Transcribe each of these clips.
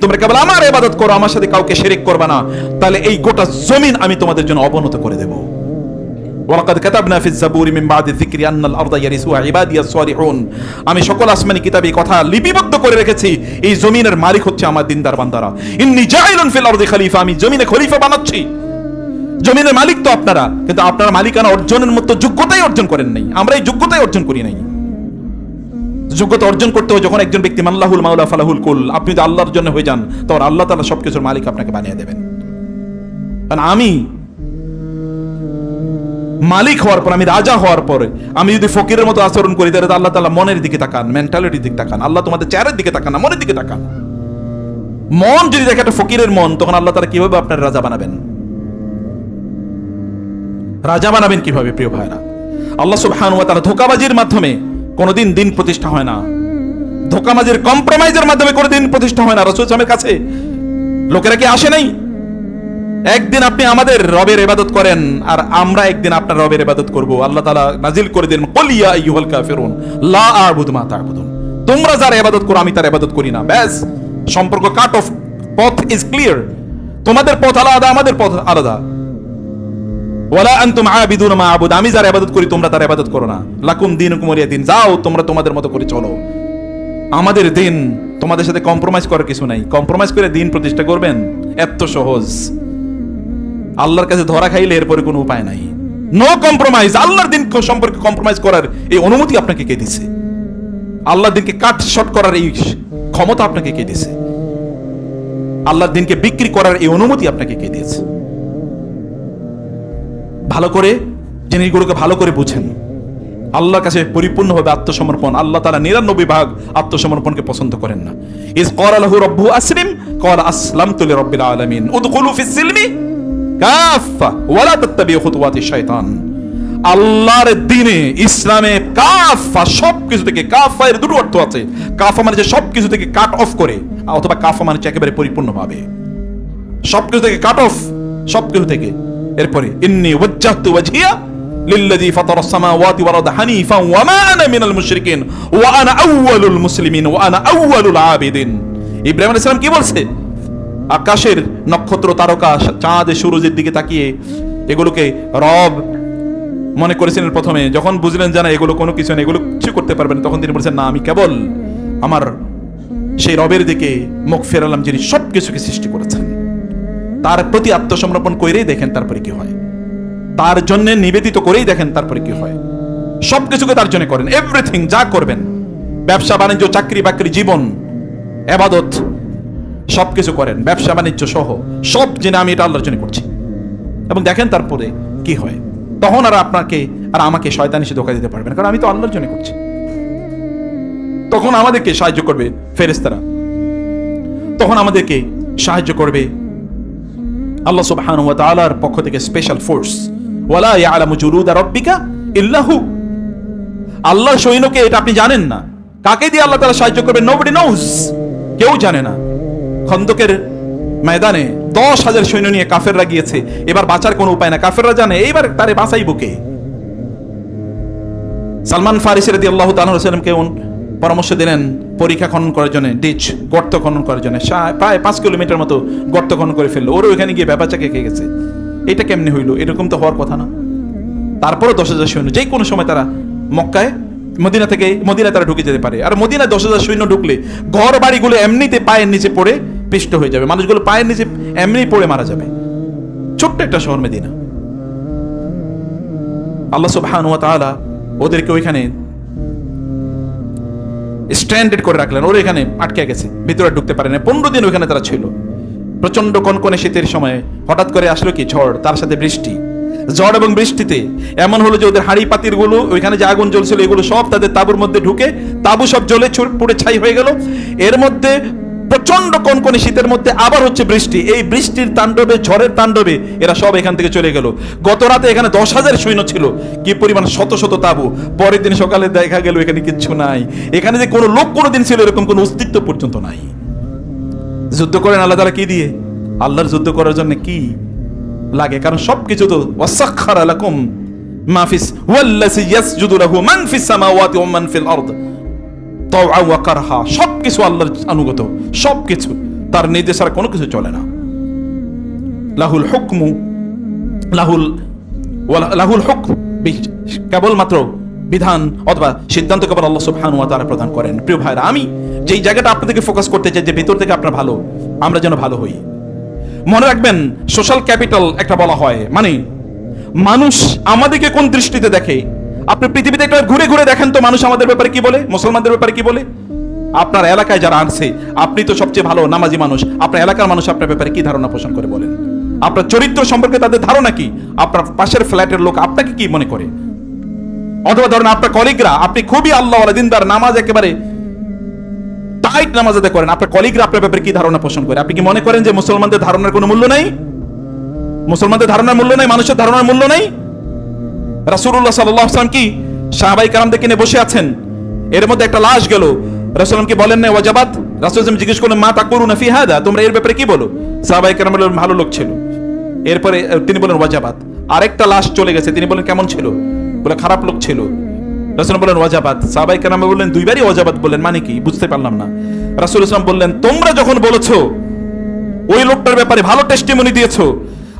তোমরা কেবল আমার ইবাদত করো, আমার সাথে কাউকে শিরিক করবে না, তাহলে এই গোটা জমিন আমি তোমাদের জন্য অবনত করে দেব। ওয়ালাকাদ কাতাবনা ফিজ জাবুরি মিন বাদি যিকরি আন্নাল আরদা ইয়ারিসুহা ইবাদিয়াস সালিহুন। আমি সকল আসমানি কিতাবে কথা লিপিবদ্ধ করে রেখেছি, এই জমিনের মালিক হচ্ছে আমার দিনদার বান্দারা। ইন্নী জাইলুন ফিল আরদি খলিফা, আমি জমিনে খলিফা বানাচ্ছি। জমিনের মালিক তো আপনারা, কিন্তু আপনারা মালিকানা অর্জনের মতো যোগ্যতাই অর্জন করেন নাই। আমরা এই যোগ্যতাই অর্জন করি নাই। যোগ্যতা অর্জন করতে হয় যখন একজন ব্যক্তি মাল্লাহুল মাওলা ফালাহুল কুল, আপনি যদি আল্লাহর জন্য হয়ে যান, তখন আল্লাহ তাআলা সবকিছুর মালিক আপনাকে বানিয়ে দেবেন। কারণ আমি মালিক হওয়ার পর, আমি রাজা হওয়ার পরে আমি যদি ফকিরের মতো আচরণ করি, তাহলে আল্লাহ তাআলা মনের দিকে তাকান, মেন্টালিটির দিকে তাকান। আল্লাহ তোমাদের চেহারার দিকে তাকান না, মনের দিকে তাকান। মন যদি দেখে একটা ফকিরের মন, তখন আল্লাহ তাআলা কিভাবে আপনার রাজা বানাবেন? রাজা বানাবেন কিভাবে প্রিয় ভাইরা? আল্লাহ সুবহানাহু ওয়া তাআলা ধোঁকাবাজির মাধ্যমে কোনোদিন দিন প্রতিষ্ঠা হয় না। ধোঁকাবাজির কম্প্রোমাইজের মাধ্যমে কোনোদিন প্রতিষ্ঠা হয় না। রাসূল সাল্লাল্লাহু আলাইহি ওয়াসাল্লামের কাছে লোকেরা কি আসে নাই? একদিন আপনি আমাদের রবের ইবাদত করেন, আর আমরা একদিন আপনার রবের ইবাদত করব। আল্লাহ তাআলা নাজিল করে দেন, কুল ইয়া আইয়ুহাল কাফিরুন লা আ'বুদু মা তা'বুদুন। তোমরা যার ইবাদত করো আমি তার ইবাদত করি না। ব্যাস, সম্পর্ক কাট অফ, পথ ইজ ক্লিয়ার। তোমাদের পথ আলাদা, আমাদের পথ আলাদা। ওয়ালা আনতুম আবিদুনা মা আ'বুদু, আমি যার ইবাদত করি তোমরা তার ইবাদত করো না। লাকুম দীনুকুম ওয়ালিয়া দীন, যাও তোমরা তোমাদের মতো করে চলো। আমাদের দিন, তোমাদের সাথে কম্প্রোমাইজ করার কিছু নাই। কম্প্রোমাইজ করে দিন প্রতিষ্ঠা করবেন এত সহজ? আল্লাহর কাছে ধরা খাইলে এরপরে কোনো উপায় নাই। No compromise. আল্লাহর দিন সম্পর্কে কম্প্রোমাইজ করার এই অনুমতি আপনাকে কে দিছে? আল্লাহর দিনকে কাট শর্ট করার এই ক্ষমতা আপনাকে কে দিছে? আল্লাহর দিনকে বিক্রি করার এই অনুমতি আপনাকে কে দিয়েছে? ভালো করে জিনিসগুলোকে ভালো করে বুঝেন। আল্লাহর কাছে পরিপূর্ণভাবে আত্মসমর্পণ। আল্লাহ তাআলা 99 ভাগ আত্মসমর্পণকে পছন্দ করেন না। ইজ ক্বালা লাহু রাব্বুহু আসলিম ক্বালা আসলামতু লিরাব্বিল আলামিন উদখুলু ফিস সিলমি কাফা ওয়ালা তাত্তাবিউ খুতুওয়াতিশ শাইতান। আল্লাহর দ্বীনে, ইসলামে কাফা, সবকিছু থেকে, কাফা এর দুটো অর্থ আছে। কাফা মানে যে সবকিছু থেকে কাট অফ করে, অথবা কাফা মানে একেবারে পরিপূর্ণভাবে সবকিছু থেকে কাট অফ, সবকিছু থেকে। এরপরে ইন্নী ওয়াজ্জাহতু ওয়াজহিয়া লিল্লাযী ফাতারাস সামাওয়াতি ওয়াল আরদা হানিফান ওয়া মা আনা মিনাল মুশরিকিন ওয়া আনা আউওয়ালুল মুসলিমিন ওয়া আনা আউওয়ালুল আবিদিন। ইব্রাহিম আলাইহিস সালাম কি বলছে? আকাশের নক্ষত্র, তারকা, চাঁদ, সূর্যের দিকে তাকিয়ে এগুলোকে রব মনে করেছিলেন প্রথমে। যখন বুঝলেন জানা এগুলো কোনো কিছু না, এগুলো কিছু করতে পারবেন, তখন তিনি বলছেন, না, আমি কেবল আমার সেই রবের দিকে মুখ ফেরালাম যিনি সবকিছুকে সৃষ্টি করেছেন। তার প্রতি আত্মসমর্পণ করেই দেখেন তারপরে কি হয়। তার জন্য নিবেদিত করেই দেখেন তারপরে কি হয়। সবকিছুকে তার জন্য করেন, এভরিথিং যা করবেন, ব্যবসা বাণিজ্য, চাকরি বাকরি, জীবন, ইবাদত, সবকিছু করেন, ব্যবসা বাণিজ্য সহ সব জেনে আমি এটা আল্লাহর জন্য করছি, এবং দেখেন তারপরে কি হয়। তখন আর আপনাকে আর আমাকে শয়তান এসে ধোঁকা দিতে পারবে না, কারণ আমি তো আল্লাহর জন্য করছি। তখন আমাদেরকে সাহায্য করবে ফেরেশতারা, তখন আমাদেরকে সাহায্য করবে আল্লাহ সুবহানাহু ওয়া তাআলার পক্ষ থেকে স্পেশাল ফোর্স। ওয়ালা ইয়ালামু জুনুদা রাব্বিকা ইল্লা হু। আল্লাহর সৈন্যকে এটা আপনি জানেন না, কাকে দিয়ে আল্লাহ তাআলা সাহায্য করবে, নোবডি নোজ, কেউ জানে না। খন্দকের ময়দানে 10,000 সৈন্য নিয়ে কাফেররা গিয়েছে, এবার বাঁচার কোনো উপায় না। কাফেররা জানে এইবার তারে বাঁচাইব কে। সালমান ফারিসি রাদিয়াল্লাহু তাআলা রাসূলকে পরামর্শ দিলেন পরীক্ষা খনন করার জন্য, ডিচ, গর্ত খনন করার জন্য। প্রায় 5 কিলোমিটার মতো গর্ত খনন করে ফেললো। ওরা ওইখানে গিয়ে ব্যাপাচাকে খেয়ে গেছে। এটা কেমনে হইলো? এরকম তো হওয়ার কথা না। তারপরও 10,000 সৈন্য, যে কোনো সময় তারা মক্কায়, মদিনায় তারা ঢুকে যেতে পারে। আর মদিনায় 10,000 সৈন্য ঢুকলে ঘর বাড়িগুলো এমনিতে পায়ের নিচে পড়ে পিষ্ট হয়ে যাবে, মানুষগুলো পায়ের নিচে এমনি পড়ে মারা যাবে। ছোট্ট একটা শহর মদিনা। আল্লাহ সুবহানাহু ওয়া তাআলা ওদেরকে ওইখানে স্ট্যান্ডার্ড করে রাখলেন। ওরা এখানে আটকে গেছে, ভিতরে ঢুকতে পারে না। 15 দিন ওইখানে তারা ছিল। প্রচন্ড কনকনে শীতের সময় হঠাৎ করে আসলো কি ঝড়, তার সাথে বৃষ্টি। ঝড় এবং বৃষ্টিতে এমন হলো যে ওদের হাঁড়ি পাতির গুলো, ওইখানে যে আগুন জ্বলছিল, এগুলো সব তাদের তাঁবুর মধ্যে ঢুকে তাঁবু সব জ্বলে পুড়ে ছাই হয়ে গেল। এর মধ্যে প্রচন্ড কনকনে শীতের মধ্যে আবার হচ্ছে বৃষ্টি। এই বৃষ্টির তাণ্ডবে, ঝড়ের তাণ্ডবে এরা সব এখান থেকে চলে গেল। গত রাতে এখানে 10,000 সৈন্য ছিল, কি পরিমাণ, শত শত তাঁবু। পরের দিন সকালে দেখা গেল এখানে কিচ্ছু নাই। এখানে যে কোনো লোক কোনোদিন ছিল এরকম কোনো অস্তিত্ব পর্যন্ত নাই। যুদ্ধ করেন আল্লাহ তাআলা কি দিয়ে? আল্লাহর যুদ্ধ করার জন্য কি লাগে? কারণ সবকিছু তো ওয়াসাখখারা লাকুম মা ফিস ওয়াল্লাযী ইয়াসজুদু লাহু মান ফিস সামাওয়াতি ওয়া মান ফিল আরদ তাওআ ওয়া কারহা। সবকিছু আল্লাহর অনুগত, সবকিছু তার নির্দেশ ছাড়া কোনো কিছু চলে না। লাহুল হুকমু লাহুল হুকম, কেবলমাত্র বিধান অথবা সিদ্ধান্ত কেবল আল্লাহ সুবহানাহু ওয়া তাআলা প্রদান করেন। প্রিয় ভাইরা, আমি যেই জায়গাটা আপনাদেরকে ফোকাস করতে চাই, যে ভিতর থেকে আপনার ভালো, আমরা যেন ভালো হই। মনে রাখবেন, সোশ্যাল ক্যাপিটাল একটা বলা হয়, মানে মানুষ আমাদেরকে কোন দৃষ্টিতে দেখে। আপনি পৃথিবীতে একটা ঘুরে ঘুরে দেখেন তো, মানুষ আমাদের ব্যাপারে কি বলে, মুসলমানদের ব্যাপারে কি বলে। আপনার এলাকায় যারা আছে, আপনি তো সবচেয়ে ভালো নামাজি মানুষ, আপনার এলাকার মানুষ আপনার ব্যাপারে কি ধারণা পোষণ করে বলেন? আপনার চরিত্র সম্পর্কে তাদের ধারণা কি? আপনার পাশের ফ্ল্যাটের লোক আপনাকে কি মনে করে? অথবা ধরেন আপনার কলিগরা, আপনি খুবই আল্লাহওয়ালা দিনদার, নামাজ একেবারে টাইট নামাজ আদায় করেন, আপনার কলিগরা আপনার ব্যাপারে কি ধারণা পোষণ করে? আপনি কি মনে করেন যে মুসলমানদের ধারণার কোনো মূল্য নাই? মুসলমানদের ধারণার মূল্য নাই, মানুষের ধারণার মূল্য নাই? রাসূলুল্লাহ সাল্লাল্লাহু আলাইহি ওয়াসাল্লাম কি সাহাবায়ে কেরামদেরকে নিয়ে বসে আছেন, এর মধ্যে একটা লাশ গেল, রাসূল কি বলেন না ওয়াজাবাত? রাসূল জিজ্ঞেস করলেন, মা তাকুলুনা ফি হাদা, তোমরা এর ব্যাপারে কি বলো? সাহাবায়ে কেরাম বললেন, ভালো লোক ছিল। এরপরে তিনি বলেন ওয়াজাবাত। আরেকটা লাশ চলে গেছে, তিনি বলেন কেমন ছিল? বলে খারাপ লোক ছিল। রাসূল বলেন ওয়াজাবাত। সাহাবায়ে কেরাম বললেন দুইবারই ওয়াজাবাত বললেন, মানে কি বুঝতে পারলাম না। রাসূল সাল্লাল্লাহু আলাইহি ওয়াসাল্লাম বললেন, তোমরা যখন বলেছো ওই লোকটার ব্যাপারে ভালো টেস্টিমনি দিয়েছো,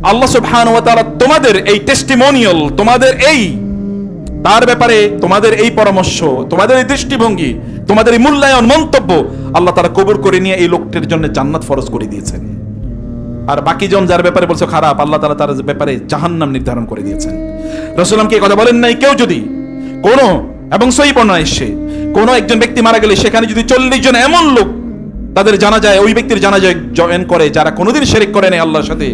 আল্লাহ সুবহানাহু ওয়া তাআলা তোমাদের এই টেস্টিমোনিয়াল, তোমাদের এই তার ব্যাপারে তোমাদের এই পরামর্শ, তোমাদের এই দৃষ্টিভঙ্গি, তোমাদের এই মূল্যায়ন মন্তব্য আল্লাহ তাআলা কবুল করে নিয়ে এই লোকটির জন্য জান্নাত ফরজ করে দিয়েছেন। আর বাকি জন যার ব্যাপারে বলছো খারাপ, আল্লাহ তাআলা তার ব্যাপারে জাহান্নাম নির্ধারণ করে দিয়েছেন। রাসূলুল্লাহ কি কথা বলেন নাই, কেউ যদি কোন, এবং সহিহ বর্ণনা এসেছে, কোন একজন ব্যক্তি মারা গেলে সেখানে যদি 40 জন এমন লোক তাদের জানা যায়, ওই ব্যক্তির জানা যায় জয়েন করে যারা কোনোদিন শিরক করে নাই আল্লাহর সাথে,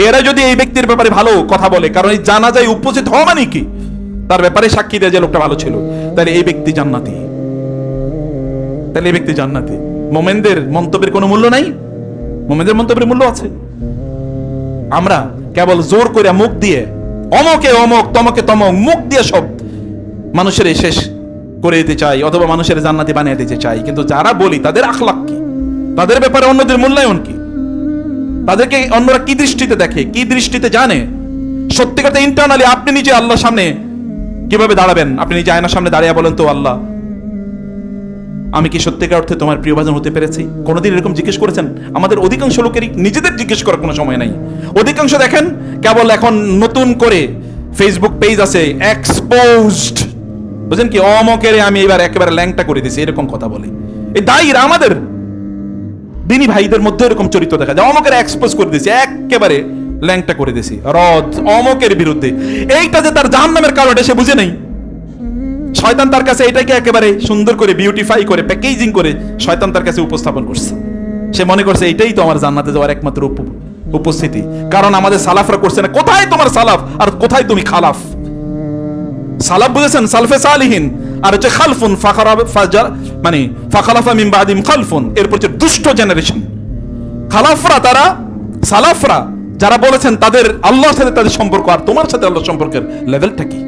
এরা যদি এই ব্যক্তির ব্যাপারে ভালো কথা বলে, কারণ এই জানা যায় উপস্থিত হওয়া মানে কি, তার ব্যাপারে সাক্ষী দেয় যে লোকটা ভালো ছিল, তাহলে এই ব্যক্তি জান্নাতি। তাহলে এই ব্যক্তি জান্নাতি। মোমেনদের মন্তব্যের কোনো মূল্য নাই? মোমেনদের মন্তব্যের মূল্য আছে। আমরা কেবল জোর করে মুখ দিয়ে অমকে অমক তমকে তমক মুখ দিয়ে সব মানুষের শেষ করে দিতে চাই, অথবা মানুষের জান্নাতি বানিয়ে দিতে চাই, কিন্তু যারা বলি তাদের আখলাক কি, তাদের ব্যাপারে অন্যদের মূল্যায়ন কি, তাদেরকে অন্যরা কি দৃষ্টিতে দেখে, কি দৃষ্টিতে জানে, সত্যি কথা ইন্টারনালি আপনি নিজে আল্লাহর সামনে কিভাবে দাঁড়াবেন? আপনি নিজে আয়নার সামনে দাঁড়িয়ে বলেন তো, আল্লাহ আমি কি সত্যিকার অর্থে তোমার প্রিয়ভাজন হতে পেরেছি? কোনোদিন এরকম জিজ্ঞেস করেছেন? আমাদের অধিকাংশ লোকেরই নিজেদের জিজ্ঞেস করার কোনো সময় নাই। অধিকাংশ দেখেন কেবল এখন নতুন করে ফেসবুক পেজ আছে, এক্সপোজড, বুঝলেন কি, অমকের আমি এবার একেবারে ল্যাংটা করে দিছি, এরকম কথা বলে। এই দায়ীরা আমাদের দিনী ভাইদের মধ্যে এরকম চরিত্র দেখা যায়, অমকের এক্সপোজ করে দিছি, একেবারে ল্যাংটা করে দিছি, রদ অমকের বিরুদ্ধে। এইটা যে তার জাহান্নামের কারণ এটা সে বুঝে নেই। শয়তান তার কাছে এটাকে একেবারে সুন্দর করে বিউটিফাই করে প্যাকেজিং করে শয়তান তার কাছে উপস্থাপন করছে। সে মনে করছে এটাই তো আমার জান্নাতে যাওয়ার একমাত্র উপস্থিতি, কারণ আমাদের সালাফরা করছে না। কোথায় তোমার সালাফ আর কোথায় তুমি খালাফ? সালাফ বুঝেছেন, সালফে সালিহিন, আর হচ্ছে খালফুন মানে ফাখালাফা মিন বাদিম খালফুন, এরপর হচ্ছে দুষ্ট জেনারেশন। খালাফরা তারা, সালাফরা যারা বলেছেন তাদের আল্লাহর সাথে তাদের সম্পর্ক আর তোমার সাথে আল্লাহর সম্পর্কের লেভেলটা কি?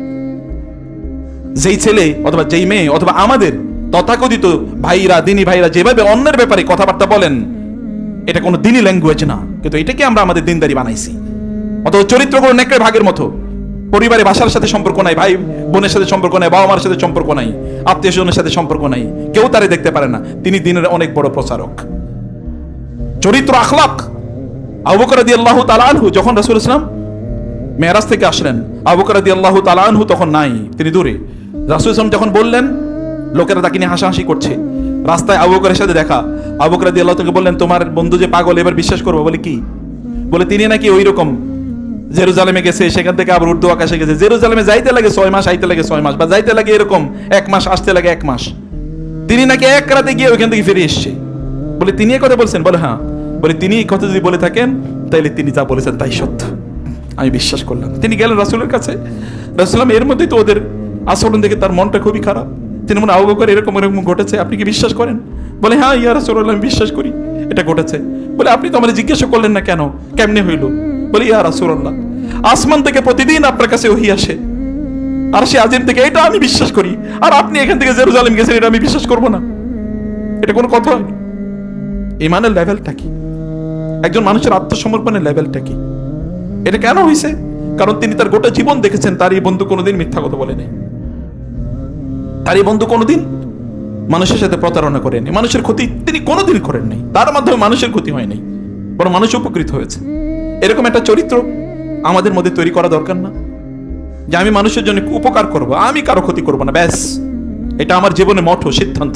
যেই ছেলে অথবা যেই মেয়ে অথবা আমাদের তথাকথিত ভাইরা, দিনী ভাইরা যেভাবে অন্যের ব্যাপারে কথাবার্তা বলেন, এটা কোনো দিনী ল্যাঙ্গুয়েজ না, কিন্তু এটাকে আমরা আমাদের দিনদারি বানাইছি। অথবা চরিত্রগুলো নেকড়ে ভাগের মতো, পরিবারে বাসার সাথে সম্পর্ক নাই, ভাই বোনের সাথে সম্পর্ক নাই, বাবা মার সাথে সম্পর্ক নাই, আত্মীয় স্বজনের সাথে সম্পর্ক নাই, কেউ তারে দেখতে পারে না। তিনি দিনের অনেক বড় প্রচারক। চরিত্র আখলাক। আবু বকর রাদিয়াল্লাহু তাআলা আনহু যখন রাসূলুল্লাহ সাল্লাল্লাহু আলাইহি ওয়াসাল্লাম মেরাজ থেকে আসলেন, আবু বকর রাদিয়াল্লাহু তাআলা আনহু তখন নাই, তিনি দূরে। রাসূলুল্লাহ সাল্লাল্লাহু আলাইহি ওয়াসাল্লাম যখন বললেন, লোকেরা তাকে নিয়ে হাসাহাসি করছে। রাস্তায় আবু বকরের সাথে দেখা, আবু বকর রাদিয়াল্লাহু তাআলা বললেন, তোমার বন্ধু যে পাগল, এবার বিশ্বাস করবো? বলে কি? বলে তিনি নাকি ওই রকম জেরুজালেমে গেছে, সেখান থেকে আবার উর্দু আকাশে গেছে। জেরুজালেমে যাইতে লাগে 6 মাস, আইতে লাগে 6 মাস, বা যাইতে লাগে এরকম 1 মাস, আসতে লাগে 1 মাস। তিনি নাকি এক রাতে গিয়ে ওইখান থেকে ফিরে এসছে। বলে তিনি এই কথা বলছেন? বলে হ্যাঁ। বলে তিনি এই কথা যদি বলে থাকেন তাইলে তিনি যা বলেছেন তাই সত্য, আমি বিশ্বাস করলাম। তিনি গেলেন রাসূলের কাছে। রাসূল এর মধ্যেই তো ওদের আচরণ দেখে তার মনটা খুবই খারাপ। তিনি মনে আবু বকর এরকম এরকম ঘটেছে, আপনি কি বিশ্বাস করেন? বলে হ্যাঁ ইয়া রাসূলুল্লাহ, আমি বিশ্বাস করি এটা ঘটেছে। বলে আপনি তো আমাকে জিজ্ঞাসা করলেন না কেন, কেমনে হইল? বলে ইয়া রাসূলুল্লাহ, আসমান থেকে প্রতিদিন আপনার কাছে ওহী আসে, আর সে আজিম থেকে, এটা আমি বিশ্বাস করি। আর আপনি এখান থেকে জেরুজালেম গেছেন, এটা আমি বিশ্বাস করব না? এটা কোনো কথা হয়? ঈমানের লেভেলটা কি? একজন মানুষের আত্মসমর্পণের লেভেলটা কি? এটা কেন হইছে? কারণ তিনি তার গোটা জীবন দেখেছেন তার এই বন্ধু কোনোদিন মিথ্যা কথা বলে নাই, তার এই বন্ধু কোনোদিন মানুষের সাথে প্রতারণা করেনি, মানুষের ক্ষতি তিনি কোনোদিন করেন নাই, তার মাধ্যমে মানুষের ক্ষতি হয় নাই, বরং মানুষ উপকৃত হয়েছে। এরকম একটা চরিত্র আমাদের মধ্যে তৈরি করা দরকার না, যে আমি মানুষের জন্য উপকার করব, আমি কারো ক্ষতি করব না, ব্যাস এটা আমার জীবনে মঠো সিদ্ধান্ত।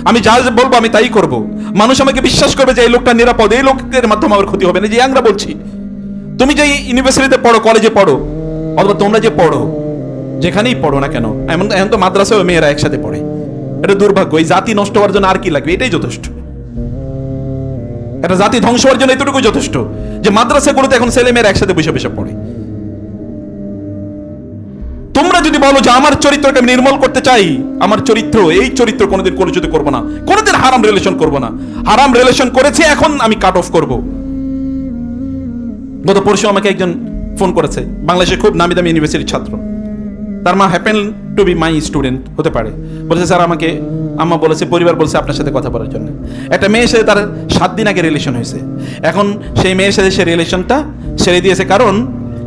আমি যা বলবো আমি তাই করব। মানুষ আমাকে বিশ্বাস করবে যে এই লোকটা নিরাপদ, এই লোকের মাধ্যমে আমার ক্ষতি হবে না। যে আমরা বলছি, তুমি যে ইউনিভার্সিটিতে পড়ো, কলেজে পড়ো, অথবা তোমরা যে পড়ো, যেখানেই পড়ো না কেন, এখন তো মাদ্রাসায় মেয়েরা একসাথে পড়ে, এটা দুর্ভাগ্য। এই জাতি নষ্ট হওয়ার জন্য আর কি লাগবে? এটাই যথেষ্ট। একটা জাতি ধ্বংস হওয়ার জন্য এতটুকু যথেষ্ট যে মাদ্রাসাগুলোতে এখন ছেলে মেয়েরা একসাথে বসে বসে পড়ে। তোমরা যদি বলো যে আমার চরিত্রকে আমি নির্মল করতে চাই, আমার চরিত্র, এই চরিত্র কোনোদিন কলুষিত করবো না, কোনোদিন হারাম রিলেশন করবো না, হারাম রিলেশন করেছে এখন আমি কাট অফ করবো। গত পরশু আমাকে একজন ফোন করেছে, বাংলাদেশের খুব নামি দামি ইউনিভার্সিটির ছাত্র, তার মা happen to B my student হতে পারে, বলেছে স্যার আমাকে আম্মা বলেছে, পরিবার বলছে আপনার সাথে কথা বলার জন্য। একটা মেয়ের সাথে তার 7 দিন আগে রিলেশন হয়েছে, এখন সেই মেয়ের সাথে সে রিলেশনটা ছেড়ে দিয়েছে, কারণ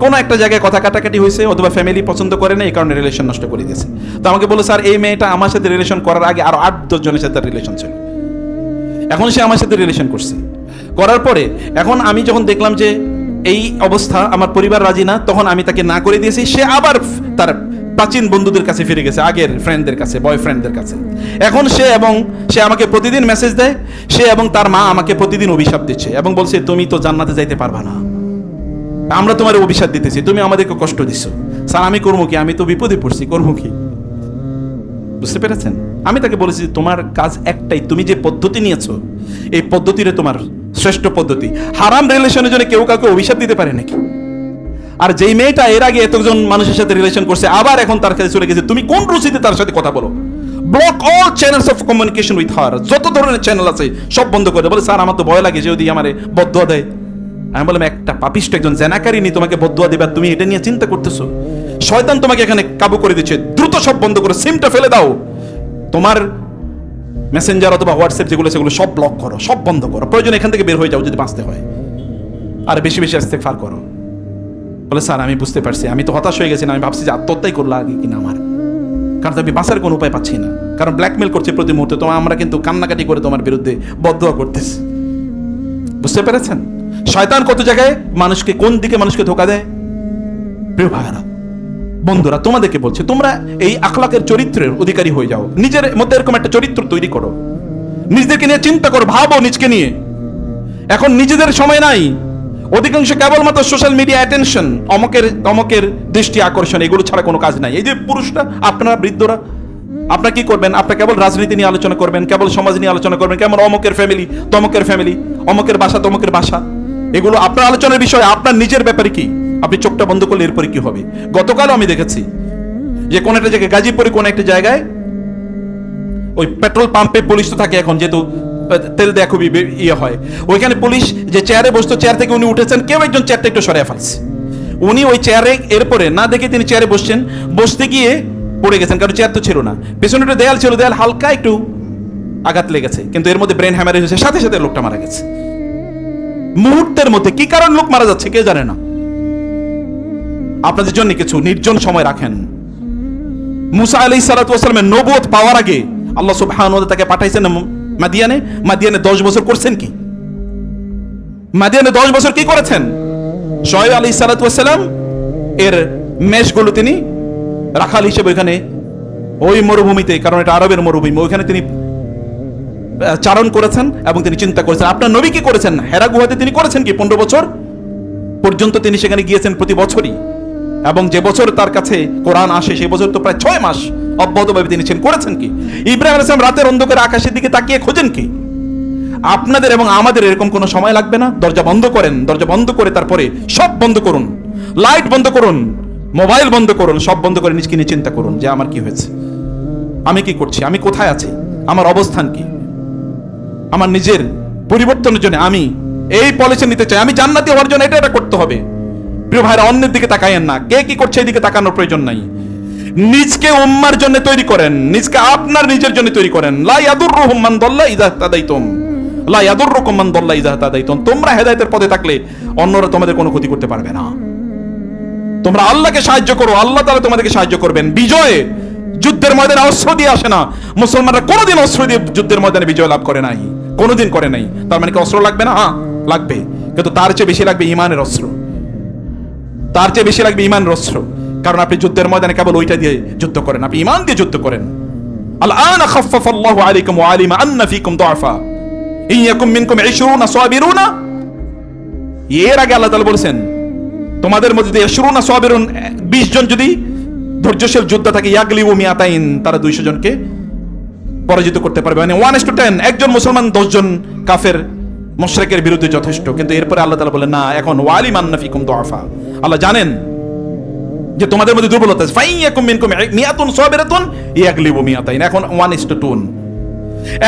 কোনো একটা জায়গায় কথা কাটাকাটি হয়েছে, অথবা ফ্যামিলি পছন্দ করে না, এই কারণে রিলেশন নষ্ট করে দিয়েছে। তো আমাকে বললো স্যার এই মেয়েটা আমার সাথে রিলেশন করার আগে আরো 8-10 জনের সাথে তার রিলেশন ছিল, এখন সে আমার সাথে রিলেশন করছে, করার পরে এখন আমি যখন দেখলাম যে এই অবস্থা, আমার পরিবার রাজি না, তখন আমি তাকে না করে দিয়েছি। সে আবার তার প্রাচীন বন্ধুদের কাছে ফিরে গেছে, আগের ফ্রেন্ডদের কাছে, বয়ফ্রেন্ডদের কাছে। এখন সে আমাকে প্রতিদিন মেসেজ দেয়, সে এবং তার মা আমাকে প্রতিদিন অভিশাপ দিচ্ছে এবং বলছে তুমি তো জান্নাতে যাইতে পারবা না, আমরা তোমার অভিশাপ দিতেছি, তুমি আমাদেরকে কষ্ট দিছো। স্যার আমি করবো কি? আমি তো বিপদে পড়ছি, করবো কি? বুঝতে পেরেছেন? আমি তাকে বলেছি তোমার কাজ একটাই, তুমি যে পদ্ধতি নিয়েছো এই পদ্ধতিরে তোমার শ্রেষ্ঠ পদ্ধতি। হারাম রিলেশনের জন্য কেউ কাউকে অভিশাপ দিতে পারে নাকি? আর যেই মেয়েটা এর আগে এতজন মানুষের সাথে রিলেশন করছে, আবার এখন তার কাছে চলে গেছে, তুমি কোন রুচিতে তার সাথে কথা বলো? Block all channels of communication with her, যত ধরনের চ্যানেল আছে সব বন্ধ করে। বলে স্যার আমার তো ভয় লাগে যদি আমারে বদদুয়া দেয়। আমি বললাম একটা পাপিষ্ট, একজন জেনাকারিনী তোমাকে বদদুয়া দেবে, তুমি এটা নিয়ে চিন্তা করতেছো? শয়তান তোমাকে এখানে কাবু করে দিচ্ছে, দ্রুত সব বন্ধ করো, সিমটা ফেলে দাও, তোমার মেসেঞ্জার অথবা হোয়াটসঅ্যাপ যেগুলো সেগুলো সব ব্লক করো, সব বন্ধ করো, প্রয়োজন এখান থেকে বের হয়ে যাও যদি বাঁচতে হয়, আর বেশি বেশি ইস্তেগফার করো। বলে স্যার আমি বুঝতে পারছি, আমি তো হতাশ হয়ে গেছি না, আমি ভাবছি যে আত্মহত্যাই করলো আগে কিনা আমার, কারণ আমি বাঁচার কোনো উপায় পাচ্ছি না, কারণ ব্ল্যাকমেল করছে প্রতি মুহূর্তে, তোমার আমরা কিন্তু কান্নাকাটি করে তোমার বিরুদ্ধে বদদুয়া করতেছি। বুঝতে পেরেছেন শয়তান কত জায়গায় মানুষকে, কোন দিকে মানুষকে ধোকা দেয়? প্রিয় ভাইরা বন্ধুরা, তোমাদেরকে বলছে তোমরা এই আখলাকের চরিত্রের অধিকারী হয়ে যাও, নিজের মধ্যে এরকম একটা চরিত্র তৈরি করো, নিজেদেরকে নিয়ে চিন্তা করো, ভাবো নিজকে নিয়ে। এখন নিজেদের সময় নাই, অধিকাংশ কেবলমাত্র সোশ্যাল মিডিয়া অ্যাটেনশন, অমকের দৃষ্টি আকর্ষণ, এগুলো ছাড়া কোনো কাজ নাই। এই যে পুরুষরা, আপনারা বৃদ্ধরা, আপনারা কি করবেন? আপনারা কেবল রাজনীতি নিয়ে আলোচনা করবেন, কেবল সমাজ নিয়ে আলোচনা করবেন, কেমন অমকের ফ্যামিলি, তমকের ফ্যামিলি, অমকের বাসা, তমকের বাসা, এগুলো আপনার আলোচনার বিষয়। আপনার নিজের ব্যাপারে কি? আপনি চোখটা বন্ধ করলে এরপরে কি হবে? গতকালও আমি দেখেছি যে কোন একটা জায়গায়, গাজীপুরে কোন একটা জায়গায়, ওই পেট্রোল পাম্পে পুলিশ তো থাকে এখন, যেহেতু তেল দেয়া খুবই ইয়ে হয়, ওইখানে পুলিশ যে চেয়ারে বসতো, চেয়ার থেকে উনি উঠেছেন, কেউ একজন চেয়ারটা একটু সরিয়ে ফেলছে, উনি ওই চেয়ারে এরপরে না দেখে তিনি চেয়ারে বসছেন, বসতে গিয়ে পড়ে গেছেন, কারণ চেয়ার তো ছিল না, পেছনে একটা দেয়াল ছিল, দেয়াল হালকা একটু আঘাত লেগেছে, কিন্তু এর মধ্যে ব্রেন হ্যামারেজ হয়েছে, সাথে সাথে লোকটা মারা গেছে মুহূর্তের মধ্যে। কি কারণ লোক মারা যাচ্ছে কে জানে না। আপনাদের জন্য কিছু নির্জন সময় রাখেন। মুসা আলাইহিস সালাতু ওয়াস সালামের নবুয়ত পাওয়ার আগে আল্লাহ সুবহানাহু ওয়া তাআলা তাকে পাঠাইছেন মাদিয়ানে 10 বছর করছেন কি? মাদিয়ানে 10 বছর কি করেছেন? শুআয়ব আলাইহিস সালাতু ওয়াস সালাম এর মেষগুলো তিনি রাখাল হিসেবে ওইখানে ওই মরুভূমিতে, কারণ এটা আরবের মরুভূমি, ওইখানে তিনি চারণ করেছেন এবং তিনি চিন্তা করেছেন। আপনার নবী কি করেছেন? হেরা গুহাতে তিনি করেছেন কি 15 বছর পর্যন্ত তিনি সেখানে গিয়েছেন প্রতি বছরই, এবং যে বছর তার কাছে কোরআন আসে সেই বছর তো প্রায় 6 মাস অব্যাহতভাবে তিনি করেছেন কি? ইব্রাহিম আলাইহিস সালাম রাতের অন্ধকারে আকাশের দিকে তাকিয়ে খোঁজেন কি? আপনাদের এবং আমাদের এরকম কোনো সময় লাগবে না। দরজা বন্ধ করেন, দরজা বন্ধ করে তারপরে সব বন্ধ করুন, লাইট বন্ধ করুন, মোবাইল বন্ধ করুন, সব বন্ধ করে নিজকে নিয়ে চিন্তা করুন যে আমার কি হয়েছে, আমি কি করছি, আমি কোথায় আছি, আমার অবস্থান কি, আমার নিজের পরিবর্তনের জন্য আমি এই পলিসি নিতে চাই, আমি জান্নাতি হওয়ার জন্য এটা করতে হবে। প্রিয় ভাইরা, অন্যের দিকে তাকায়েন না, কে কি করছে এই দিকে তাকানোর প্রয়োজন নাই। নিজকে উম্মার জন্য তৈরি করেন, নিজকে আপনার নিজের জন্য তৈরি করেন। লা ইয়াদুররুহুম মান দাল্লা ইযা তাদাইতুম, লা ইয়াদুররুকুম মান দাল্লা ইযা তাদাইতুম। তোমরা হেদায়েতের পথে থাকলে অন্যরা তোমাদের কোনো ক্ষতি করতে পারবে না। তোমরা আল্লাহকে সাহায্য করো, আল্লাহ তাআলা তোমাদেরকে সাহায্য করবেন। বিজয় যুদ্ধের ময়দানে অস্ত্র দিয়ে আসে না। মুসলমানরা কোনোদিন অস্ত্র দিয়ে যুদ্ধের ময়দানে বিজয় লাভ করে নাই, কোনোদিন করে নাই। তার মানে কি অস্ত্র লাগবে না? হ্যাঁ লাগবে, কিন্তু তার চেয়ে বেশি লাগবে ইমানের অস্ত্র, তার চেয়ে বেশি লাগবে ইমানের অস্ত্র। কারণ আপনি যুদ্ধের ময়দানে কেবল ওইটা দিয়ে যুদ্ধ করেন, আপনি ইমান দিয়ে যুদ্ধ করেন। আল-আনা খাফফাফাল্লাহু আলাইকুম ওয়া আলিমা আন্না ফীকুম দুআফা ইন ইয়াকুম মিনকুম 20 সাবিরুনা। এর আগে আল্লাহ তাআলা বলেছেন তোমাদের মধ্যে যদি 20 সাবিরুন 20 জন যদি ধৈর্যশীল যোদ্ধা থাকে, ইয়াগলিবু মিয়াতাইন, তারা 200 জনকে পরাজিত করতে পারবে। মানে 1:10, একজন মুসলমান 10 জন কাফের মুশরিকের বিরুদ্ধে যথেষ্ট। কিন্তু এরপরে আল্লাহ তাআলা বলেন না, এখন ওয়ালিম আন্না ফীকুম দুআফা, আল্লাহ জানেন যে তোমাদের মধ্যে দুর্বলতা আছে। ফাইয়াকুম মিনকুম মিয়াতুন সাবিরাতুন ইয়াগলিবু মিয়াতাইন, এখন 1:2।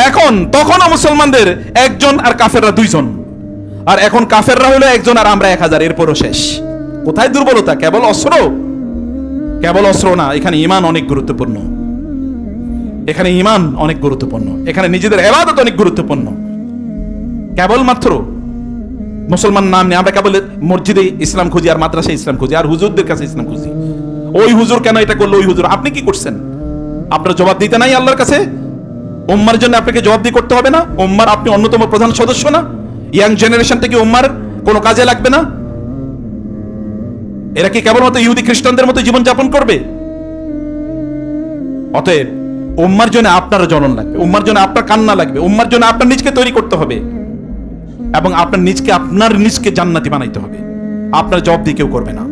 এখন তখনও মুসলমানদের একজন আর কাফেররা 2 জন, আর এখন কাফেররা হলো 1 জন আর আমরা 1000, এরপরও শেষ। কোথায় দুর্বলতা? কেবল অস্ত্র? কেবল অস্ত্র না, এখানে ঈমান অনেক গুরুত্বপূর্ণ, এখানে ঈমান অনেক গুরুত্বপূর্ণ, এখানে নিজেদের ইবাদত অনেক গুরুত্বপূর্ণ। কেবলমাত্র মুসলমান নাম নিয়ে আমরা কেবল মসজিদে ইসলাম খুঁজি আর মাদ্রাসায় ইসলাম খুঁজি আর হুজুরদের কাছে ইসলাম খুঁজি। ওই হুজুর কেন এটা করলো, ওই হুজুর, আপনি কি করছেন? আপনার জবাব দিতে নাই আল্লাহর কাছে? উম্মার জন্য আপনাকে জবাবদিহি করতে হবে না? উম্মার আপনি অন্যতম প্রধান সদস্য না? ইয়াং জেনারেশন থেকে উম্মার কোনো কাজে লাগবে না? এরা কি কেবলমাত্র ইহুদি খ্রিস্টানদের মতো জীবন যাপন করবে? অতএব উম্মার জন্য আপনার জ্বলন লাগবে, উম্মার জন্য আপনার কান্না লাগবে, উম্মার জন্য আপনার নিজকে তৈরি করতে হবে এবং আপনার নিজকে জান্নাতি বানাইতে হবে। আপনার জবাবদিহি কেউ করবে না।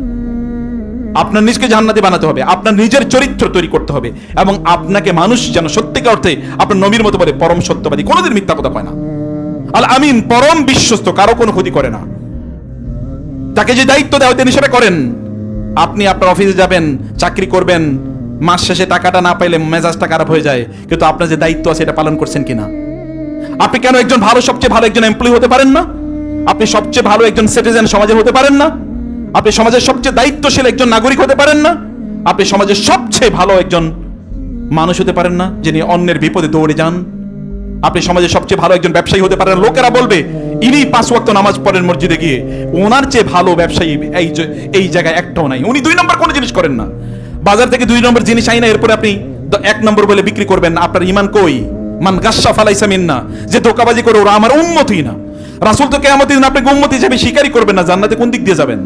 আপনার নিজকে জান্নাতি বানাতে হবে, আপনার নিজের চরিত্র তৈরি করতে হবে এবং আপনাকে মানুষ যেন সত্যিকার অর্থে আপনার নবীর মতো বলে পরম সত্যবাদী, কোনোদিন মিথ্যা কথা কয় না। আল আমিন, পরম বিশ্বস্ত, কারো কোনো ক্ষতি করে না। তাকে যে দায়িত্ব দেওয়া হয় তিনি সেটা করেন। আপনি আপনার অফিসে যাবেন, চাকরি করবেন, মাস শেষে টাকাটা না পাইলে মেজাজটা খারাপ হয়ে যায়, কিন্তু আপনার যে দায়িত্ব আছে এটা পালন করছেন কিনা? আপনি কেন একজন সবচেয়ে ভালো একজন এমপ্লয়ি হতে পারেন না? আপনি সবচেয়ে ভালো একজন সিটিজেন সমাজে হতে পারেন না? আপনি সমাজের সবচেয়ে দায়িত্বশীল একজন নাগরিক হতে পারেন না? আপনি সমাজের সবচেয়ে ভালো একজন মানুষ হতে পারেন না, যিনি অন্যের বিপদে দৌড়ে যান? আপনি সমাজের সবচেয়ে ভালো একজন ব্যবসায়ী হতে পারেন। লোকেরা বলবে ইনি 5 ওয়াক্ত নামাজ পড়েন মসজিদে গিয়ে, ওনার চেয়ে ভালো ব্যবসায়ী এই জায়গায় একটাও নাই। উনি 2 নম্বর কোনো জিনিস করেন না, বাজার থেকে 2 নম্বর জিনিস আই না, এরপরে আপনি 1 নম্বর বলে বিক্রি করবেন। আপনার ঈমান কই? মান গাশশা ফালাইসা মিন্না, যে ধোঁকাবাজি করে ওরা আমার উম্মতই না। রাসূল তো কিয়ামতের দিন আপনাকে উম্মত হিসেবে স্বীকারই করবেন না, জান্নাতে কোন দিক দিয়ে যাবেন?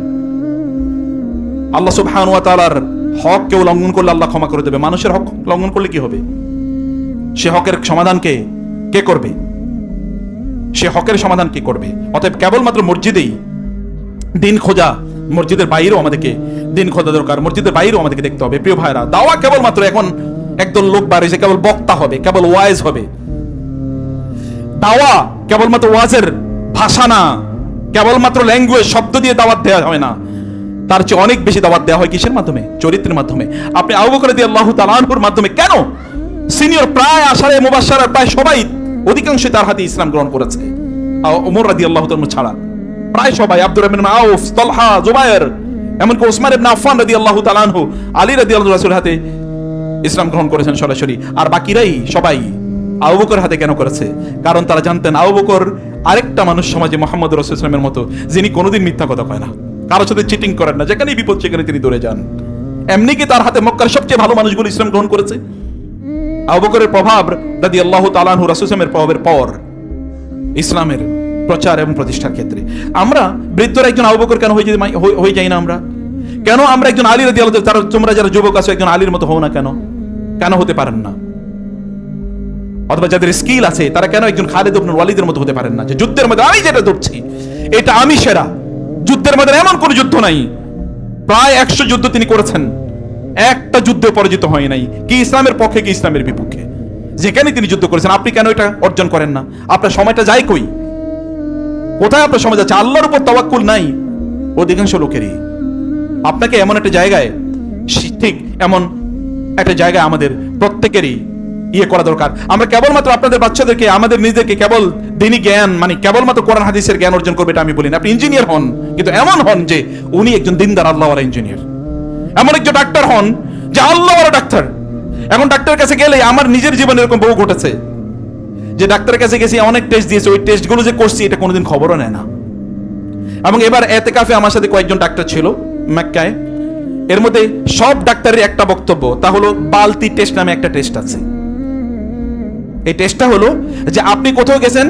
আল্লাহ সুবহানাহু ওয়া তাআলার হক কেউ লঙ্ঘন করলে আল্লাহ ক্ষমা করে দেবে। মানুষের হক লঙ্ঘন করলে কি হবে? সে হকের সমাধান কে করবে? সে হকের সমাধান কে করবে? অতএব কেবলমাত্র মসজিদেই দিন খোঁজা, মসজিদের বাইরেও আমাদেরকে দিন খোঁজা দরকার, মসজিদের বাইরেও আমাদেরকে দেখতে হবে। প্রিয় ভাইরা, দাওয়া কেবলমাত্র এখন একদল লোক বার হয়েছে, কেবল বক্তা হবে, কেবল ওয়াইজ হবে। দাওয়া কেবলমাত্র ওয়াজের ভাষা না, কেবলমাত্র ল্যাঙ্গুয়েজ শব্দ দিয়ে দাওয়াত দেওয়া হয় না, তার চেয়ে অনেক বেশি দাওয়াত দেওয়া হয় কিসের মাধ্যমে? চরিত্রের মাধ্যমে। আপনি আবু বকর রাদিয়াল্লাহু তাআলা আনহুর মাধ্যমে, কেন সিনিয়র প্রায় আশারে মুবাশশারা প্রায় সবাই, অধিকাংশই তার হাতে ইসলাম গ্রহণ করেছে, ওমর রাদিয়াল্লাহু তাআলা ছাড়া প্রায় সবাই, আব্দুর রহমান ইবনে আউফ, তালহা, জুবায়ের, এমনকি ওসমান ইবনে আফফান রাদিয়াল্লাহু তাআলা আনহু, আলী রাদিয়াল্লাহু রাসূলের হাতে ইসলাম গ্রহণ করেছেন সরাসরি। আর বাকিরাই সবাই আবু বকর হাতে কেন করেছে? কারণ তারা জানতেন আবু বকর আরেকটা মানুষ সমাজে মুহাম্মদ রাসূলুল্লাহ সাল্লাল্লাহু আলাইহি ওয়াসাল্লামের মতো, যিনি কোনোদিন মিথ্যা কথা কয় না, কারোর সাথে চিটিং করেন না, যেখানেই বিপদ সেখানে তিনি দৌড়ে যান। এমনি কি তার হাতে মক্কার সবচেয়ে ভালো মানুষগুলো ইসলাম গ্রহণ করেছে? আবু বকরের প্রভাব রাদিয়াল্লাহু তাআলা আনহু রাসূলুল্লাহ সাল্লাল্লাহু আলাইহি ওয়াসাল্লামের প্রভাবের পর ইসলামের প্রচার এবং প্রতিষ্ঠার ক্ষেত্রে আমরা বৃদ্ধরা একজন আবু বকর কেন হয়ে যাই না? আমরা কেন আমরা একজন আলী রাদিয়াল্লাহু তাআলা, তোমরা যারা যুবক আছো একজন আলীর মতো হও না কেন হতে পারেন না? অথবা যাদের স্কিল আছে তারা কেন একজন খালিদ ইবনে ওয়ালিদের মতো হতে পারেন না, যে যুদ্ধের মধ্যে আমি যেটা ধরছি এটা আমি সেরা, যুদ্ধের মধ্যে এমন কোন যুদ্ধ নাই, প্রায় 100 যুদ্ধ তিনি করেছেন, একটা যুদ্ধে পরাজিত হয় নাই, কি ইসলামের পক্ষে কি ইসলামের বিপক্ষে, যেখানে তিনি যুদ্ধ করেছেন। আপনি কেন এটা অর্জন করেন না? আপনার সময়টা যায় কই? কোথায় আপনার সময় যাচ্ছে? আল্লাহর উপর তাওয়াক্কুল নাই অধিকাংশ লোকেরই। আপনাকে এমন একটা জায়গায়, ঠিক এমন একটা জায়গায় আমাদের প্রত্যেকেরই করা দরকার। আমরা কেবলমাত্র আপনাদের বাচ্চাদেরকে, আমাদের নিজেদেরকে কেবল দিনী জ্ঞান, মানে কেবলমাত্র কোরআন হাদিসের জ্ঞান অর্জন করবে এটা আমি বলি না। আপনি ইঞ্জিনিয়ার হন, কিন্তু এমন হন যে উনি একজন দিনদার আল্লাহওয়ালা ইঞ্জিনিয়ার। এমন একজন ডাক্তার হন যে আল্লাহওয়ালা ডাক্তার। এখন ডাক্তারের কাছে গেলে, আমার নিজের জীবনে এরকম বহু ঘটেছে যে ডাক্তারের কাছে গেছি, অনেক টেস্ট দিয়েছে, ওই টেস্টগুলো যে করছি এটা কোনোদিন খবরও নেয় না। এবং এবার এতেকাফে আমার সাথে কয়েকজন ডাক্তার ছিল মক্কায়, এর মধ্যে সব ডাক্তারের একটা বক্তব্য, তা হলো বালতি টেস্ট নামে একটা টেস্ট আছে। এই টেস্টটা হলো যে আপনি কোথাও গেছেন,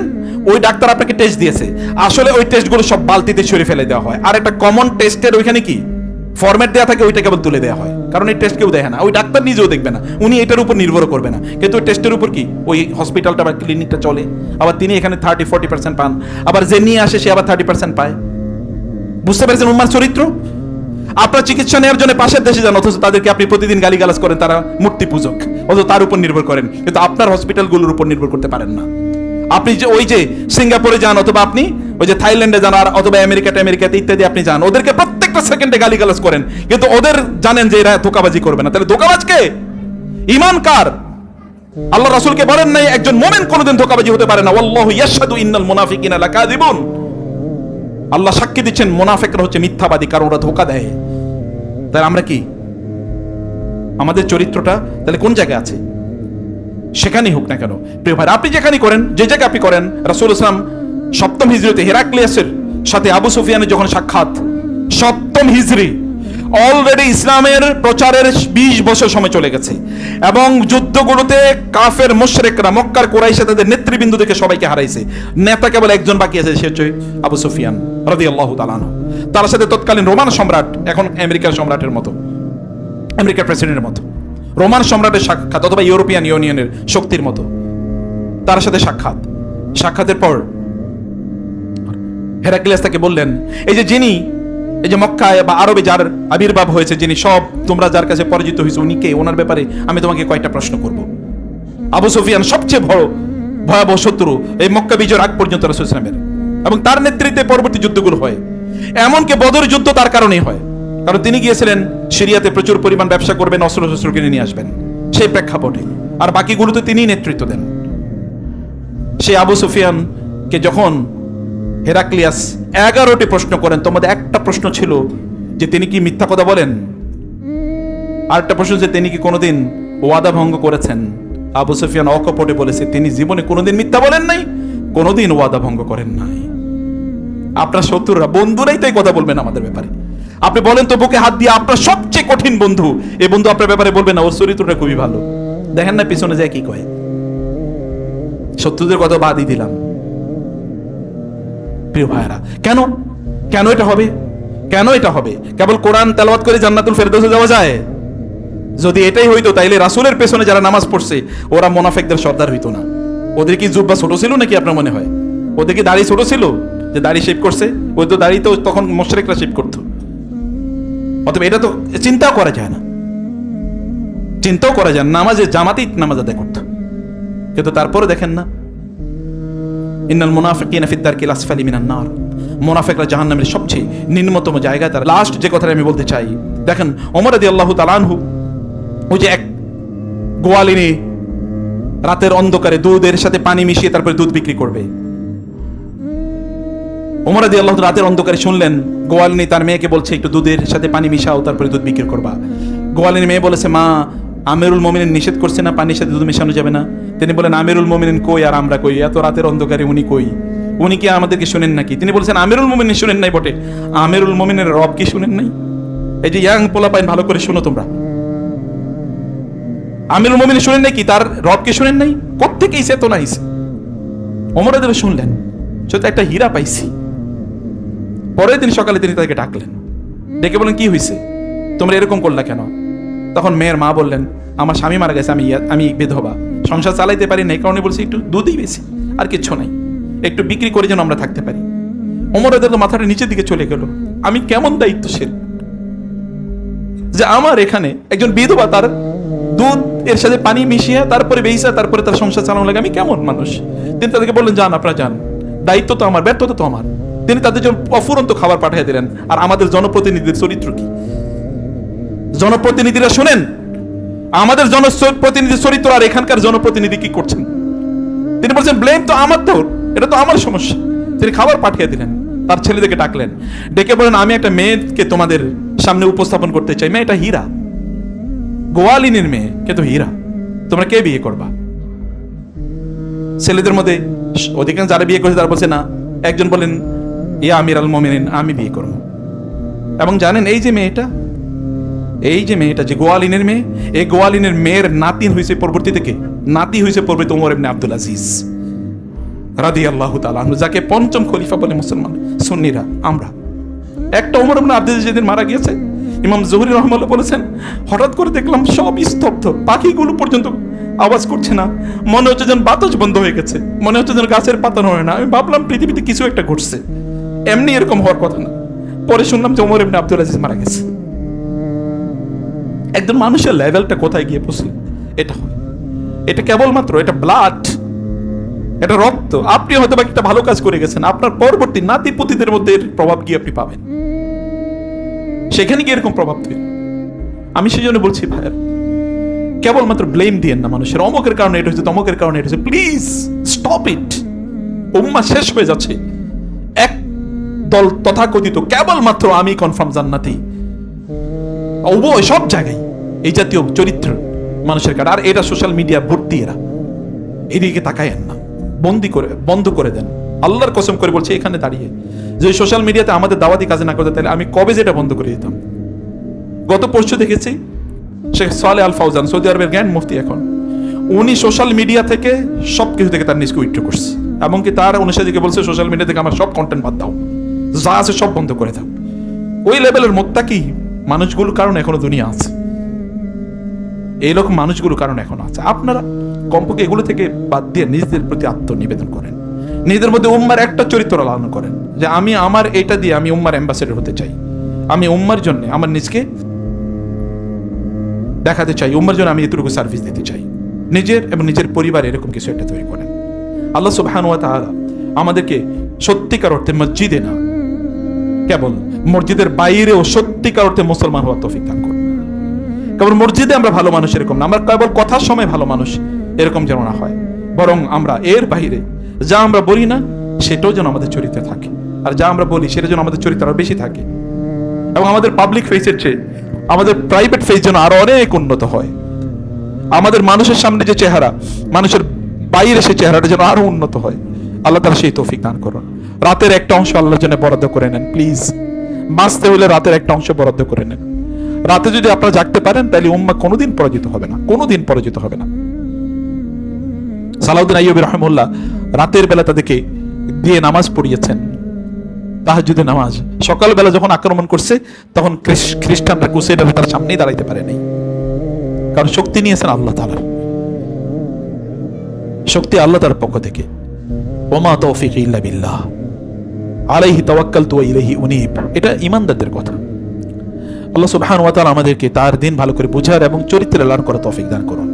ওই ডাক্তার আপনাকে টেস্ট দিয়েছে, আসলে ওই টেস্টগুলো সব বালতিতে ছুঁড়ে ফেলে দেওয়া হয়। আর একটা কমন টেস্টের ওইখানে কি ফরম্যাট দেওয়া থাকে, ওইটা কেবল তুলে দেওয়া হয়, কারণ এই টেস্ট কেউ দেখে না, ওই ডাক্তার নিজেও দেখবে না, উনি এটার উপর নির্ভর করবে না। কিন্তু ওই টেস্টের উপর কি ওই হসপিটালটা বা ক্লিনিকটা চলে, আবার তিনি এখানে 30-40% পান, আবার যে নিয়ে আসে সে আবার 30% পায়। বুঝতে পেরেছেন উম্মার চরিত্র? আপনার চিকিৎসা নেওয়ার জন্য পাশের দেশে যান, অথচ তাদেরকে আপনি প্রতিদিন গালিগালাজ করেন, তারা মূর্তি পূজক, অথচ তার উপর নির্ভর করেন, কিন্তু আপনার হসপিটালগুলোর উপর নির্ভর করতে পারেন না। আপনি যে ওই যে সিঙ্গাপুরে যান, অথবা আপনি ওই যে থাইল্যান্ডে যান, আর অথবা আমেরিকাতে ইত্যাদি আপনি যান, ওদেরকে প্রত্যেকটা সেকেন্ডে গালিগালাজ করেন, কিন্তু ওদের জানেন যে এরা ধোঁকাবাজি করবে না। তাহলে ধোঁকাবাজ কে? ঈমান কার? আল্লাহ রাসূলকে বলেন নাই একজন মুমিন কোনোদিন ধোঁকাবাজি হতে পারে না। আল্লাহু ইয়াশহাদু ইন্নাল মুনাফিকিনা লাকাযিবুন। আল্লাহ সাক্ষী দিচ্ছেন মুনাফিকরা হচ্ছে মিথ্যাবাদী, কারণ ওরা ধোঁকা দেয়। তাহলে আমরা কি, আমাদের চরিত্রটা তাহলে কোন জায়গায় আছে? সেখানেই হোক না কেন প্রিয় ভাই, আপনি যেখানেই করেন, যে জায়গায় আপনি করেন, রাসূল ইসলাম 7ম হিজরিতে হেরাক্লিয়াসের সাথে আবু সুফিয়ানের যখন সাক্ষাৎ, 7ম হিজরি, অলরেডি ইসলামের প্রচারের 20 বছর সময় চলে গেছে, এবং যুদ্ধগুলোতে কাফের মুশরিকরা মক্কার কুরাইশে তাদের নেতৃবৃন্দ থেকে সবাইকে হারাইছে। নেতা কেবল একজন বাকি আছে, সে হচ্ছে আবু সুফিয়ান রাদিয়াল্লাহু তাআলা আনহু। তার সাথে তৎকালীন রোমান সম্রাট, এখন আমেরিকার সম্রাটের মতো, আমেরিকার প্রেসিডেন্টের মতো, রোমান সম্রাটের সাক্ষাৎ, অথবা ইউরোপিয়ান ইউনিয়নের শক্তির মতো তার সাথে সাক্ষাতের পর হেরাক্লিয়াস তাকে বললেন, এই যে যিনি, এই যে মক্কায় বা আরবে যার আবির্ভাব হয়েছে, যিনি সব তোমরা যার কাছে পরিচিত হয়েছে, উনি কে? ওনার ব্যাপারে আমি তোমাকে কয়েকটা প্রশ্ন করব। আবু সুফিয়ান সবচেয়ে বড় ভয়াবহ শত্রু এই মক্কা বিজয়ের আগ পর্যন্ত রাসূল ইসলামের, এবং তার নেতৃত্বে পরবর্তী যুদ্ধগুলো হয়। এমনকি বদর যুদ্ধ তার কারণেই হয়, কারণ তিনি গিয়েছিলেন সিরিয়াতে প্রচুর পরিমাণ ব্যবসা করবেন, অস্ত্র কিনে নিয়ে আসবেন, সেই প্রেক্ষাপটে। আর বাকিগুলোতে তিনিই নেতৃত্ব দেন। সেই আবু সুফিয়ানকে যখন হেরাক্লিয়াস 11টি প্রশ্ন করেন, তোমাদের একটা প্রশ্ন ছিল যে তিনি কি মিথ্যা কথা বলেন, আরেকটা প্রশ্ন যে তিনি কি কোনোদিন ওয়াদা ভঙ্গ করেছেন। আবু সুফিয়ান অকপটে বলেছে তিনি জীবনে কোনোদিন মিথ্যা বলেন নাই, কোনোদিন ওয়াদা ভঙ্গ করেন নাই। আপনার শত্রুরা, বন্ধুরাই তো এই কথা বলবেন আমাদের ব্যাপারে। আপনি বলেন তো বুকে হাত দিয়ে, আপনার সবচেয়ে কঠিন বন্ধু, এই বন্ধু আপনার ব্যাপারে বলবে না ওর চরিত্রটা খুবই ভালো। দেখেন না পিছনে যায় কি কয়। শত্রুদের কথা বাদই দিলাম প্রিয় ভাইরা। কেন কেন এটা হবে? কেন এটা হবে? কেবল কোরআন তেলাওয়াত করে জান্নাতুল ফেরদৌসে যাওয়া যায়? যদি এটাই হইতো তাইলে রাসূলের পেছনে যারা নামাজ পড়ছে ওরা মুনাফিকদের সর্দার হইতো না। ওদের কি জুব্বা ছোট ছিল নাকি আপনার মনে হয়? ওদের কি দাড়ি ছোট ছিল যে দাড়ি শেভ করছে? ওই তো দাড়ি তো তখন মুশরিকরা শেভ করতো। অতএব এটা তো চিন্তাও করা যায় না, চিন্তাও করা যায় না। নামাজে জামাতেই নামাজ আদায় করতো, কিন্তু তারপরে দেখেন না, ইন্নাল মুনাফিকিনা ফিদ দারকিল আসফালি মিনান নার, মুনাফিকরা জাহান্নামের সবচেয়ে নিম্নতম জায়গায়। তার লাস্ট যে কথাটা আমি বলতে চাই, দেখেন ওমর রাদিয়াল্লাহু তাআলা আনহু, ওই যে এক গোয়ালিনী রাতের অন্ধকারে দুধের সাথে পানি মিশিয়ে তারপরে দুধ বিক্রি করবে। ওমর রাদিয়াল্লাহু তাআলা রাতের অন্ধকারে শুনলেন গোয়ালিনী তার মেয়েকে বলছে একটু দুধের সাথে পানি মিশাও, তারপরে দুধ বিক্রি করবা। গোয়ালিনী মেয়ে বলেছে, মা আমিরুল মুমিনিন নিষেধ করছে না পানির সাথে দুধ মেশানো যাবে না? তিনি বলেন, আমিরুল মুমিনিন কই আর আমরা কই? এত রাতের অন্ধকারে উনি কই? উনি কি আমাদেরকে শুনেন নাকি? তিনি বলছেন, আমিরুল মুমিনিন শুনেন নাই বটে, আমিরুল মুমিনের রব কি শুনেন নাই? এই যে ইয়াং পোলাপাইন, ভালো করে শুনো তোমরা, আমিরুল মুমিনিন শুনেন নাই কি? তার রব কি শুনেন নাই? কোত্থেকে এই চেতনা আইছে? ওমর রাদিয়াল্লাহু শুনলেন, সত্যি একটা হীরা পাইছি। পরের দিন সকালে তিনি তাদেরকে ডাকলেন, ডেকে বলেন, কি হয়েছে, তোমরা এরকম করলা কেন? তখন মেয়ের মা বললেন, আমার স্বামী মারা গেছে, আমি বিধবা, সংসার চালাইতে পারি না, এই কারণে বলছি একটু দুধই বেশি, আর কিচ্ছু নাই, একটু বিক্রি করে যেন আমরা থাকতে পারি। ওমর রাদিয়াল্লাহু মাথাটা নিচের দিকে চলে গেল, আমি কেমন দায়িত্বশীল যে আমার এখানে একজন বিধবা তার দুধ এর সাথে পানি মিশিয়ে তারপরে বেইসা তারপরে তার সংসার চালানো লাগে, আমি কেমন মানুষ? তিনি তাদেরকে বললেন, যান আপনারা যান, দায়িত্ব তো আমার, ব্যর্থতা তো আমার। তিনি তাদের জন্য অফুরন্ত খাবার পাঠিয়ে দিলেন। আর আমাদের জনপ্রতিনিধির চরিত্র কি? জনপ্রতিনিধিরা শুনেন, আমাদের জনপ্রতিনিধির চরিত্র আর এখানকার জনপ্রতিনিধি কি করছেন? তিনি বলছেন, ব্লেম তো আমার, তো এটা তো আমার সমস্যা। তিনি খাবার পাঠিয়ে দিলেন, তার ছেলেদেরকে ডাকলেন, ডেকে বলেন, আমি একটা মেয়েকে তোমাদের সামনে উপস্থাপন করতে চাই। মেয়েটা হীরা, গোয়ালিনীর মেয়ে, কিন্তু হীরা, তোমরা কে বিয়ে করবা? ছেলেদের মধ্যে অধিকাংশ যারা বিয়ে করেছে তারা বলছে না। একজন বলেন, ইয়া আমিরুল মুমিনিন, আমি বিয়ে করব। এবং জানেন এই যে মেয়েটা, এই যে মেয়েটা, যে গোয়ালিনের মেয়ে, এই গোয়ালিনের মেয়ের নাতি হয়েছে পরবর্তী থেকে, নাতি হয়েছে পরবর্তী ওমর ইবনে আব্দুল আজিজ রাদিয়াল্লাহু তাআলা আনহু, যাকে পঞ্চম খলিফা বলে মুসলমান সুন্নিরা আমরা। একটা ওমর ইবনে আব্দুল আজিজ যেদিন মারা গিয়েছে, ইমাম জুহরি রাহমাতুল্লাহ বলেছেন, হঠাৎ করে দেখলাম সব স্তব্ধ, পাখিগুলো পর্যন্ত আওয়াজ করছে না, মনে হচ্ছে যেন বাতাস বন্ধ হয়ে গেছে, মনে হচ্ছে যেন গাছের পাতা নড়ে না। আমি ভাবলাম পৃথিবীতে কিছু একটা ঘটছে, এমনি এরকম হওয়ার কথা না। পরে শুনলাম যে ওমর ইবনে আব্দুল আজিজ মারা গেছে। একজন মানুষের লেভেলটা কোথায় গিয়ে পৌঁছল? এটা হয়, এটা কেবলমাত্র, এটা ব্লাড, এটা রক্ত। আপনি হয়তো বা একটা ভালো কাজ করে গেছেন, আপনার পরবর্তী নাতি পুতিদের মধ্যে এর প্রভাব কি আপনি পাবেন, সেখানে গিয়ে এরকম প্রভাব তৈরি। আমি সেই জন্য বলছি ভাইয়ের, কেবলমাত্র ব্লেম দিয়েন না মানুষের, অমকের কারণে এটা হচ্ছে, তমকের কারণে এটা হচ্ছে। Please stop it. উম্মাহ শেষ হয়ে যাচ্ছে। এক দল তথাকথিত কেবলমাত্র আমি কনফার্ম জান্নাতি, উভয় সব জায়গায় এই জাতীয় চরিত্র মানুষের কাছে। আর এটা সোশ্যাল মিডিয়া ভর্তি, এরা এদিকে তাকায়েন না, বন্ধ করে দেন। আল্লাহর কসম করে বলছে এখানে দাঁড়িয়ে, যে সোশ্যাল মিডিয়াতে আমাদের দাওয়াতি কাজে না করতে, তাহলে আমি কবে যেটা বন্ধ করে দিতাম। গত পরশু দেখেছি শেখ সালেহ আল ফাউজান, সৌদি আরবের জ্ঞান মুফতি এখন, উনি সোশ্যাল মিডিয়া থেকে সবকিছু থেকে তার নিজকে উইথড্র করছে, এবং কি তার অনুসারীকে বলছে সোশ্যাল মিডিয়া থেকে আমার সব কন্টেন্ট বাদ দাও, যা আছে সব বন্ধ করে দাও। ওই লেভেলের মুত্তাকি মানুষগুলোর কারণে এখনো দুনিয়া আছে, এইরকম মানুষগুলোর কারণে এখনো আছে। আপনারা কমপক্ষে এগুলো থেকে বাদ দিয়ে নিজেদের প্রতি আত্মনিবেদন করেন, নিজেদের মধ্যে উম্মার একটা চরিত্র লালন করেন, যে আমি আমার এটা দিয়ে আমি উম্মার অ্যাম্বাসেডর হতে চাই, আমি উম্মার জন্য আমার নিজকে দেখাতে চাই, উম্মার জন্য আমি এতটুকু সার্ভিস দিতে চাই। নিজের এবং নিজের পরিবার এরকম কিছু একটা তৈরি করেন। আল্লাহ সুবহানাহু ওয়া তাআলা আমাদেরকে সত্যিকার অর্থে মসজিদে না, কেবল মসজিদের বাইরেও সত্যিকার অর্থে মুসলমান হওয়ার তৌফিক দান করুন। কেবল মসজিদে আমরা ভালো মানুষ এরকম না, আমরা কেবল কথার সময় ভালো মানুষ এরকম যেন না হয়, বরং আমরা এর বাইরে যা আমরা বলি না সেটাও যেন আমাদের চরিত্রে থাকে, আর যা আমরা বলি সেটা যেন আমাদের চরিত্র আরো বেশি থাকে, এবং আমাদের পাবলিক ফেসের চেয়ে আমাদের প্রাইভেট ফেস যেন আরো অনেক উন্নত হয়। আমাদের মানুষের সামনে যে চেহারা, মানুষের বাইরে সে চেহারাটা যেন আরো উন্নত হয়। আল্লাহ তাআলা সেই তৌফিক দান করুন। রাতের একটা অংশ আল্লাহর জন্য বরাদ্দ করে নেন প্লিজ, বাঁচতে হলে রাতের একটা অংশ বরাদ্দ করে নেন। রাতে যদি আপনারা জাগতে পারেন, তাহলে উম্মাহ কোনোদিন পরাজিত হবে না, কোনোদিন পরাজিত হবে না। সালাউদ্দিন আইয়ুবী রাহিমাহুল্লাহ রাতের বেলা তাদেরকে দিয়ে নামাজ পড়িয়েছেন, তাহাজ্জুদের নামাজ। সকালবেলা যখন আক্রমণ করছে, তখন খ্রিস্টানরা ক্রুসেডাররা তার সামনেই দাঁড়াইতে পারে নাই, কারণ শক্তি নিয়েছেন আল্লাহ তাআলা, শক্তি আল্লাহ তাআলার পক্ষ থেকে। ওমা তৌফিক ইল্লা বিল্লাহ, আলাইহি তাওয়াক্কালতু ওয়া ইলাইহি উনীব। এটা ঈমানদারদের কথা। আল্লাহ সুবহানাহু ওয়া তাআলা আমাদেরকে তার দিন ভালো করে বুঝার এবং চরিত্রে লালন করার তৌফিক দান করুন।